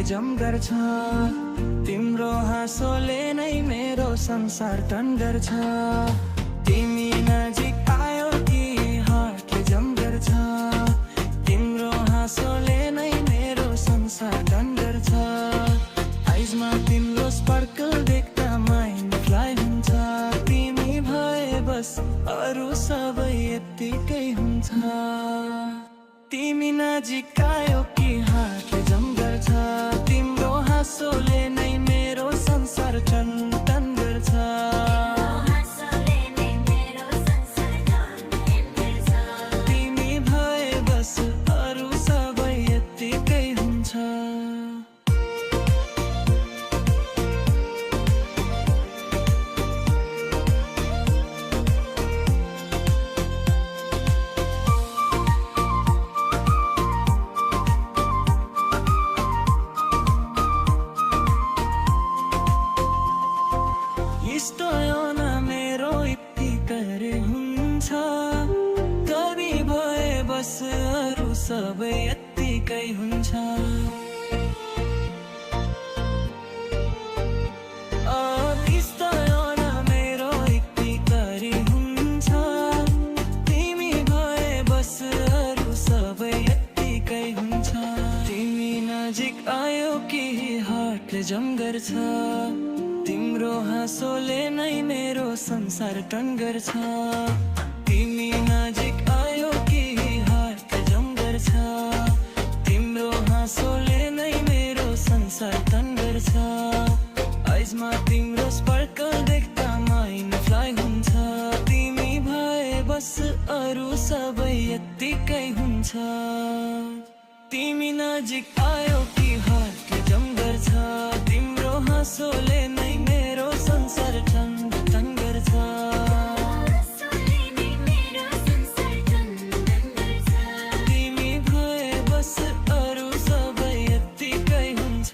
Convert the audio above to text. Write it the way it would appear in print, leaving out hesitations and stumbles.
Hartley जम गर्छ। तिम्रो हाँसोले नै मेरो संसार टन गर्छ। तिमी नजिक आयो कि हार्टले जम गर्छ। तिम्रो हाँसोले नै मेरो संसार टन गर्छ। आइजमा तिम्रो स्पार्कल देख्दा माइन्ड फ्लाइ हुन्छ। तिमी भए बस अरू सबै यत्तिकै हुन्छ। तिमी नजिक आयो कि हार्टले जम गर्छ। तिम्रो हाँसोले नै मेरो संसार टन टन गर्छ। तिमी भए बस अरू सबै यत्तिकै हुन्छ। यस्तो यो न मेरो यत्तिकै हुन्छ। कवि भए बस अरू सबै यत्तिकै हुन्छ। यस्तो यो न मेरो यत्तिकै हुन्छ। तिमी भए बस अरू सबै यत्तिकै हुन्छ। तिमी नजिक आयो कि हार्टले जम गर्छ। तिम्रो हाँसोले नै मेरो संसार टन गर्छ। तिमी नजिक आयो कि हार्टले जम गर्छ। तिम्रो हाँसोले नै मेरो संसार टन गर्छ। आइजमा तिम्रो स्पार्कल देख्दा माइन्ड फ्लाइ हुन्छ। तिमी भए बस अरू सबै यत्तिकै हुन्छ। तिमी नजिक आयो कि हार्टले जम गर्छ। तिम्रो हाँसोले नै मेरो संसार टन टन गर्छ। तिमी भए बस अरू सबै यत्तिकै हुन्छ।